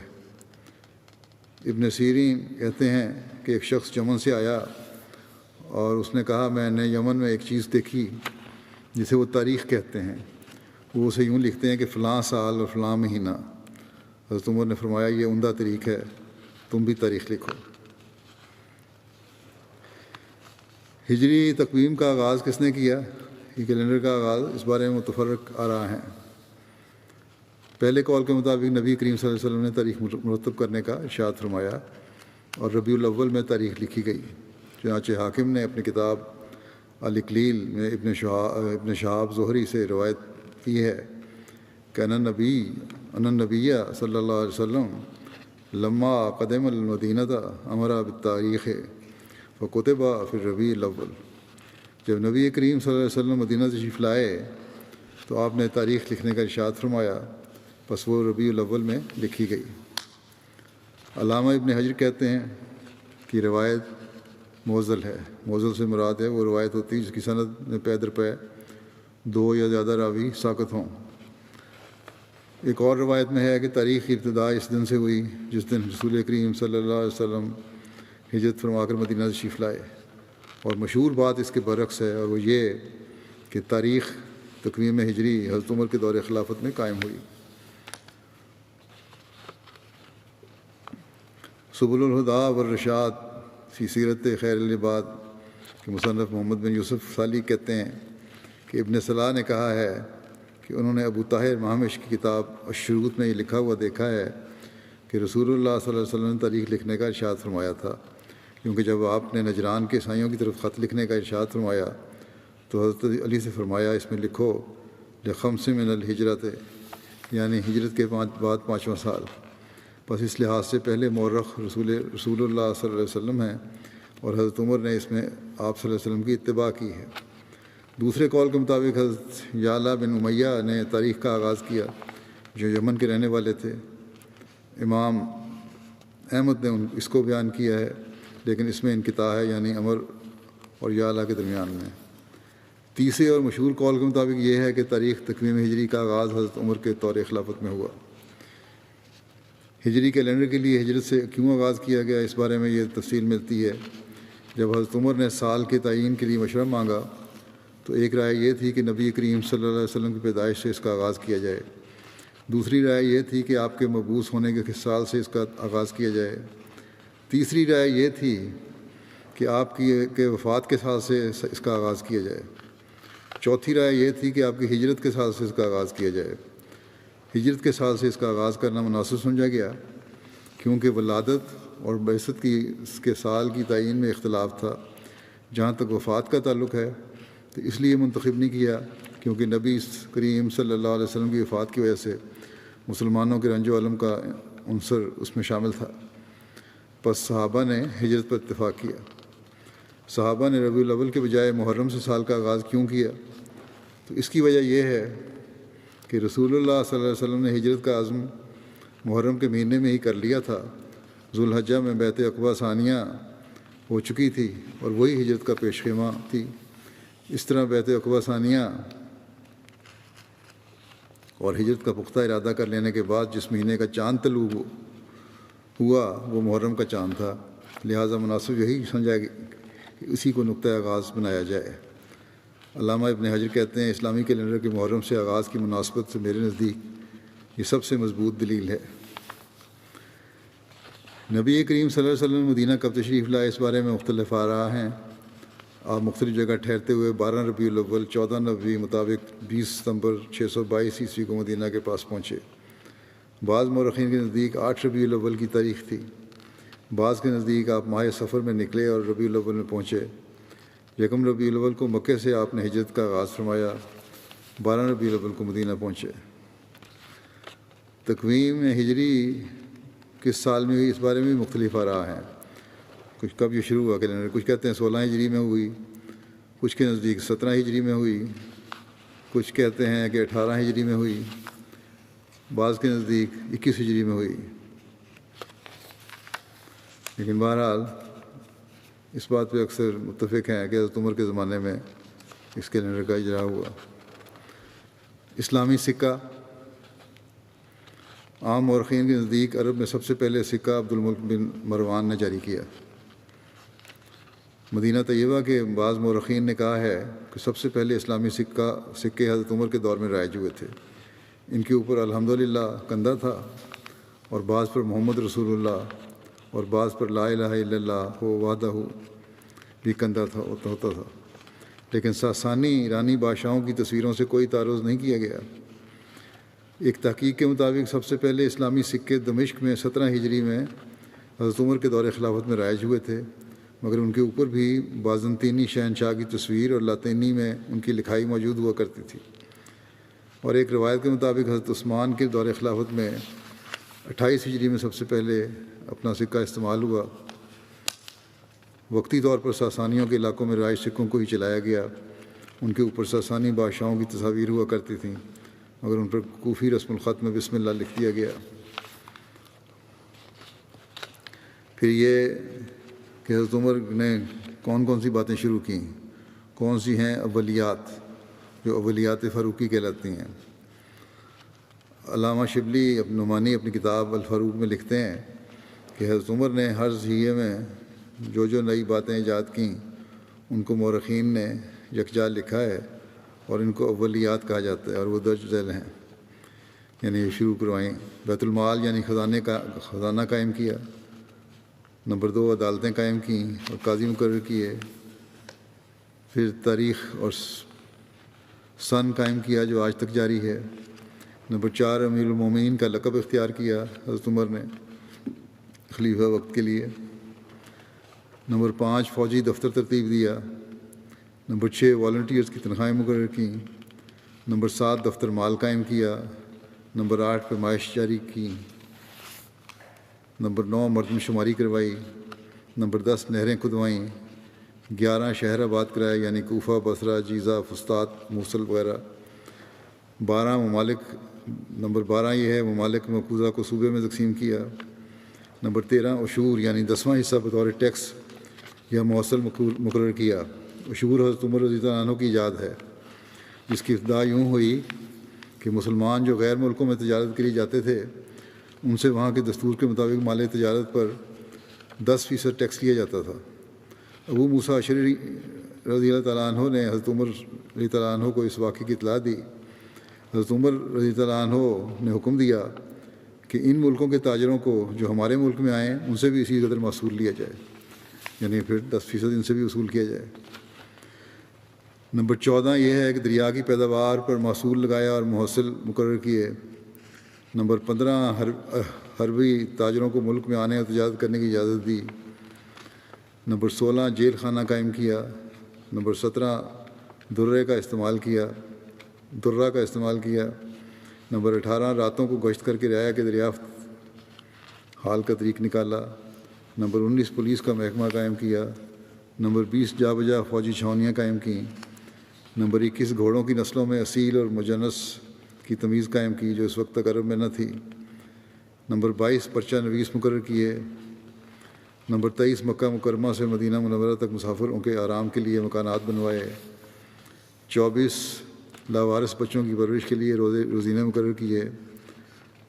ابن سیرین کہتے ہیں کہ ایک شخص یمن سے آیا اور اس نے کہا، میں نے یمن میں ایک چیز دیکھی جسے وہ تاریخ کہتے ہیں، وہ اسے یوں لکھتے ہیں کہ فلاں سال اور فلاں مہینہ۔ حضرت عمر نے فرمایا، یہ عمدہ طریق ہے، تم بھی تاریخ لکھو۔ ہجری تقویم کا آغاز کس نے کیا، یہ کیلنڈر کا آغاز، اس بارے میں متفرق آراء ہیں۔ پہلے قول کے مطابق نبی کریم صلی اللہ علیہ وسلم نے تاریخ مرتب کرنے کا ارشاد فرمایا اور ربیع الاول میں تاریخ لکھی گئی، چنانچہ حاکم نے اپنی کتاب الاقلیل میں ابن شہاب زہری سے روایت کی ہے کہ ان النبی صلی اللہ علیہ وسلم لما قدم المدینہ امر بالتاریخ فکتب فی الربیع الاول، جب نبی کریم صلی اللہ علیہ وسلم مدینہ تشریف لائے تو آپ نے تاریخ لکھنے کا ارشاد فرمایا، پس وہ ربیع الاول میں لکھی گئی۔ علامہ ابن حجر کہتے ہیں کہ روایت موزل ہے۔ موزل سے مراد ہے وہ روایت ہوتی ہے جس کی سند میں پے در پے 2 یا زیادہ راوی ساقط ہوں۔ ایک اور روایت میں ہے کہ تاریخ کی ابتدا اس دن سے ہوئی جس دن رسول کریم صلی اللہ علیہ وسلم ہجرت فرما کر مدینہ تشریف لائے، اور مشہور بات اس کے برعکس ہے، اور وہ یہ کہ تاریخ تقویم ہجری حضرت عمر کے دور خلافت میں قائم ہوئی۔ سبل الہدیٰ والرشاد فی سیرت خیر العباد کے مصنف محمد بن یوسف صالح کہتے ہیں کہ ابن صلاح نے کہا ہے کہ انہوں نے ابو طاہر مہامش کی کتاب الشروط میں یہ لکھا ہوا دیکھا ہے کہ رسول اللہ صلی اللہ علیہ وسلم نے تاریخ لکھنے کا ارشاد فرمایا تھا، کیونکہ جب آپ نے نجران کے عیسائیوں کی طرف خط لکھنے کا ارشاد فرمایا تو حضرت علی سے فرمایا اس میں لکھو لخمس من الہجرت، یعنی ہجرت کے بعد 5واں سال، بس اس لحاظ سے پہلے مورخ رسول اللہ صلی اللہ علیہ وسلم ہیں، اور حضرت عمر نے اس میں آپ صلی اللہ علیہ وسلم کی اتباع کی ہے۔ دوسرے قول کے مطابق حضرت یعلا بن امیہ نے تاریخ کا آغاز کیا جو یمن کے رہنے والے تھے۔ امام احمد نے اس کو بیان کیا ہے، لیکن اس میں انقطاع ہے، یعنی عمر اور یعلا کے درمیان میں۔ تیسرے اور مشہور قول کے مطابق یہ ہے کہ تاریخ تقویم ہجری کا آغاز حضرت عمر کے دور خلافت میں ہوا۔ ہجری کیلنڈر کے لیے ہجرت سے کیوں آغاز کیا گیا، اس بارے میں یہ تفصیل ملتی ہے۔ جب حضرت عمر نے سال کے تعین کے لیے مشورہ مانگا تو ایک رائے یہ تھی کہ نبی کریم صلی اللہ علیہ وسلم کی پیدائش سے اس کا آغاز کیا جائے، دوسری رائے یہ تھی کہ آپ کے مبعوث ہونے کے سال سے اس کا آغاز کیا جائے، تیسری رائے یہ تھی کہ آپ کی وفات کے سال سے اس کا آغاز کیا جائے، چوتھی رائے یہ تھی کہ آپ کی ہجرت کے سال سے اس کا آغاز کیا جائے۔ ہجرت کے سال سے اس کا آغاز کرنا مناسب سمجھا گیا کیونکہ ولادت اور بعثت کے سال کی تعین میں اختلاف تھا۔ جہاں تک وفات کا تعلق ہے تو اس لیے منتخب نہیں کیا کیونکہ نبی کریم صلی اللہ علیہ وسلم کی وفات کی وجہ سے مسلمانوں کے رنج و الم کا عنصر اس میں شامل تھا، پس صحابہ نے ہجرت پر اتفاق کیا۔ صحابہ نے ربیع الاول کے بجائے محرم سے سال کا آغاز کیوں کیا؟ تو اس کی وجہ یہ ہے کہ رسول اللہ صلی اللہ علیہ وسلم نے ہجرت کا عزم محرم کے مہینے میں ہی کر لیا تھا، ذوالحجہ میں بیعت عقبہ ثانیہ ہو چکی تھی اور وہی ہجرت کا پیش خیمہ تھی۔ اس طرح بیعت عقبہ ثانیہ اور ہجرت کا پختہ ارادہ کر لینے کے بعد جس مہینے کا چاند طلوع ہوا وہ محرم کا چاند تھا، لہٰذا مناسب یہی سمجھا کہ اسی کو نقطۂ آغاز بنایا جائے۔ علامہ ابن حجر کہتے ہیں اسلامی کیلنڈر کے محرم سے آغاز کی مناسبت سے میرے نزدیک یہ سب سے مضبوط دلیل ہے۔ نبی کریم صلی اللہ علیہ وسلم مدینہ کب تشریف لائے اس بارے میں مختلف آراء ہیں۔ آپ مختلف جگہ ٹھہرتے ہوئے 12 ربیع الاول 14 نبوی مطابق 20 ستمبر 622 عیسوی کو مدینہ کے پاس پہنچے۔ بعض مورخین کے نزدیک 8 ربیع الاول کی تاریخ تھی، بعض کے نزدیک آپ ماہ سفر میں نکلے اور ربیع الاول میں پہنچے۔ یکم ربیع الاول کو مکے سے آپ نے ہجرت کا آغاز فرمایا، 12 ربیع الاول کو مدینہ پہنچے۔ تقویم ہجری کس سال میں ہوئی اس بارے میں بھی مختلف آراء ہیں، کچھ کب یہ شروع ہوا کیلنڈر، کچھ کہتے ہیں 16 ہجری میں ہوئی، کچھ کے نزدیک 17 ہجری میں ہوئی، کچھ کہتے ہیں کہ 18 ہجری میں ہوئی، بعض کے نزدیک 21 ہجری میں ہوئی۔ لیکن بہرحال اس بات پہ اکثر متفق ہیں کہ حضرت عمر کے زمانے میں اس کیلنڈر کا اجرا ہوا۔ اسلامی سکہ عام مورخین کے نزدیک عرب میں سب سے پہلے سکہ عبد الملک بن مروان نے جاری کیا۔ مدینہ طیبہ کے بعض مورخین نے کہا ہے کہ سب سے پہلے اسلامی سکے حضرت عمر کے دور میں رائج ہوئے تھے۔ ان کے اوپر الحمدللہ کندہ تھا اور بعض پر محمد رسول اللہ اور بعض پر لا الہ الا اللہ وحدہ بھی کندہ ہوتا تھا، لیکن ساسانی ایرانی بادشاہوں کی تصویروں سے کوئی تعارض نہیں کیا گیا۔ ایک تحقیق کے مطابق سب سے پہلے اسلامی سکے دمشق میں 17 ہجری میں حضرت عمر کے دور خلافت میں رائج ہوئے تھے، مگر ان کے اوپر بھی بازنطینی شہنشاہ کی تصویر اور لاطینی میں ان کی لکھائی موجود ہوا کرتی تھی۔ اور ایک روایت کے مطابق حضرت عثمان کے دور خلافت میں 28 ہجری میں سب سے پہلے اپنا سکہ استعمال ہوا۔ وقتی طور پر ساسانیوں کے علاقوں میں رہائش سکوں کو ہی چلایا گیا۔ ان کے اوپر ساسانی بادشاہوں کی تصاویر ہوا کرتی تھیں، مگر ان پر کوفی رسم الخط میں بسم اللہ لکھ دیا گیا۔ پھر یہ کہ حضرت عمر نے کون کون سی باتیں شروع کیں، کون سی ہیں اولیات، جو اولیات فاروقی کہلاتی ہیں۔ علامہ شبلی نعمانی اپنی کتاب الفاروق میں لکھتے ہیں کہ حضرت عمر نے ہر ضیعے میں جو نئی باتیں ایجاد کیں ان کو مورخین نے یکجا لکھا ہے، اور ان کو اولیات کہا جاتا ہے، اور وہ درج ذیل ہیں۔ یعنی شروع کروائیں، بیت المال یعنی خزانہ قائم کیا۔ نمبر 2، عدالتیں قائم کیں اور قاضی مقرر کیے۔ پھر تاریخ اور سن قائم کیا جو آج تک جاری ہے۔ نمبر 4، امیر المومنین کا لقب اختیار کیا حضرت عمر نے خلیفہ وقت کے لیے۔ نمبر 5، فوجی دفتر ترتیب دیا۔ نمبر 6، والنٹیئرز کی تنخواہیں مقرر کیں۔ نمبر 7، دفتر مال قائم کیا۔ نمبر 8، پیمائش جاری کی۔ نمبر 9، مردم شماری کروائی۔ نمبر 10، نہریں کھدوائیں۔ 11، شہر آباد کرائے، یعنی کوفہ، بصرہ، جیزہ، فسطاط، موصل وغیرہ۔ 12، ممالک۔ نمبر 12 یہ ہے ممالک مقبوضہ کو صوبے میں تقسیم کیا۔ نمبر 13، عشور یعنی 10واں حصہ بطور ٹیکس یا موصل مقرر کیا۔ عشور حضرت عمر رضی اللہ عنہ کی ایجاد ہے، جس کی ابتدا یوں ہوئی کہ مسلمان جو غیر ملکوں میں تجارت کے لیے جاتے تھے ان سے وہاں کے دستور کے مطابق مال تجارت پر 10% ٹیکس لیا جاتا تھا۔ ابو موسیٰ اشعری رضی اللہ تعالیٰ عنہ نے حضرت عمر رضی اللہ عنہ کو اس واقعے کی اطلاع دی۔ حضرت عمر رضی اللہ عنہ نے حکم دیا کہ ان ملکوں کے تاجروں کو جو ہمارے ملک میں آئیں ان سے بھی اسی قدر محصول لیا جائے، یعنی پھر 10% ان سے بھی وصول کیا جائے۔ نمبر 14 یہ ہے کہ دریا کی پیداوار پر محصول لگایا اور محصل مقرر کیے۔ نمبر 15، حربی تاجروں کو ملک میں آنے اور تجارت کرنے کی اجازت دی۔ نمبر 16، جیل خانہ قائم کیا۔ نمبر 17، درہ کا استعمال کیا۔ نمبر 18، راتوں کو گشت کر کے رعایا کے دریافت حال کا طریق نکالا۔ نمبر 19، پولیس کا محکمہ قائم کیا۔ نمبر 20، جا بجا فوجی چھاونیاں قائم کیں۔ نمبر 21، گھوڑوں کی نسلوں میں اصیل اور مجنس کی تمیز قائم کی جو اس وقت تک عرب میں نہ تھی۔ نمبر 22، پرچہ نویس مقرر کیے۔ نمبر 23، مکہ مکرمہ سے مدینہ منورہ تک مسافروں کے آرام کے لیے مکانات بنوائے۔ 24، لاوارث بچوں کی پرورش کے لیے روزینے مقرر کیے۔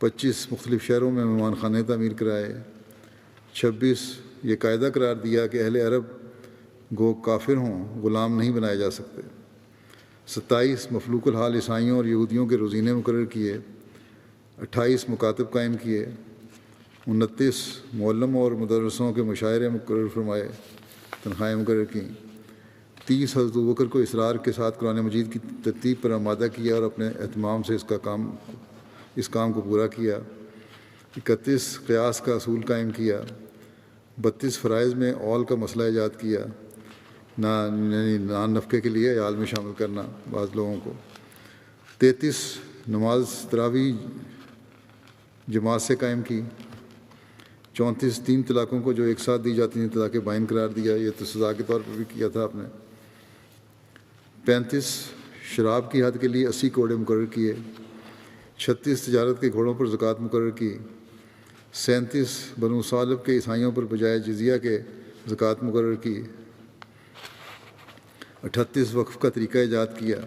25، مختلف شہروں میں مہمان خانے تعمیر کرائے۔ 26، یہ قاعدہ قرار دیا کہ اہل عرب گو کافر ہوں غلام نہیں بنائے جا سکتے۔ 27، مفلوق الحال عیسائیوں اور یہودیوں کے روزینے مقرر کیے۔ 28، مکاتب قائم کیے۔ 29، معلم اور مدرسوں کے مشاعرے مقرر فرمائے، تنخواہیں مقرر کیں۔ 30، حضرت ابوبکر کو اصرار کے ساتھ قرآن مجید کی ترتیب پر آمادہ کیا اور اپنے اہتمام سے اس کام کو پورا کیا۔ 31، قیاس کا اصول قائم کیا۔ 32، فرائض میں اول کا مسئلہ ایجاد کیا، نان نفقے کے لیے عیال میں شامل کرنا بعض لوگوں کو۔ 33، نماز تراویح جماعت سے قائم کی۔ 34، 3 طلاقوں کو جو ایک ساتھ دی جاتی ہیں طلاق بائن قرار دیا، یہ تو سزا کے طور پر بھی کیا تھا آپ نے۔ 35، شراب کی حد کے لیے 80 کوڑے مقرر کیے۔ 36، تجارت کے گھوڑوں پر زکوٰۃ مقرر کی۔ 37، بنو صالب کے عیسائیوں پر بجائے جزیہ کے زکوٰۃ مقرر کی۔ 38، وقف کا طریقہ ایجاد کیا۔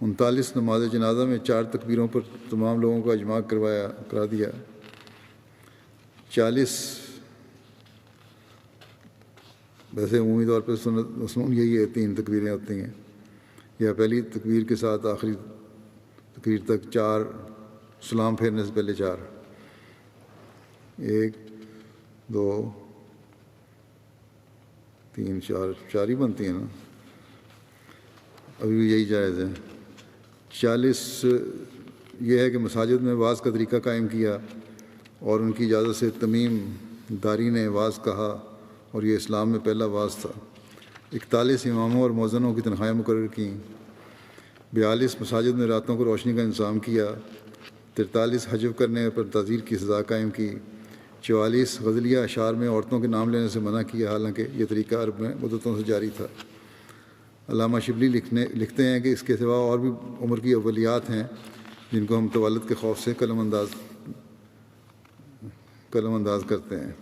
39، نماز جنازہ میں 4 تکبیروں پر تمام لوگوں کا اجماع کرا دیا۔ 40، ویسے عمومی طور پر مسنون یہی ہے 3 تکبیریں ہوتی ہیں، یا پہلی تکبیر کے ساتھ آخری تکبیر تک 4، سلام پھیرنے سے پہلے 4، 1 2 3 4 ہی بنتی ہیں نا، ابھی بھی یہی جائز ہے۔ 40، یہ ہے کہ مساجد میں واعظ کا طریقہ قائم کیا اور ان کی اجازت سے تمیم داری نے واعظ کہا اور یہ اسلام میں پہلا واعظ تھا۔ 41 اماموں اور مؤذنوں کی تنخواہیں مقرر کیں، 42 مساجد میں راتوں کو روشنی کا انتظام کیا، 43 حجب کرنے پر تعزیر کی سزا قائم کی، 44 غزلیہ اشعار میں عورتوں کے نام لینے سے منع کیا، حالانکہ یہ طریقہ عرب میں مدتوں سے جاری تھا۔ علامہ شبلی لکھتے ہیں کہ اس کے سوا اور بھی عمر کی اولیات ہیں جن کو ہم تولد کے خوف سے قلم انداز کرتے ہیں۔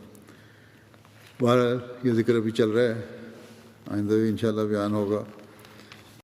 بہرحال یہ ذکر ابھی چل رہا ہے، آئندہ بھی انشاءاللہ بیان ہوگا۔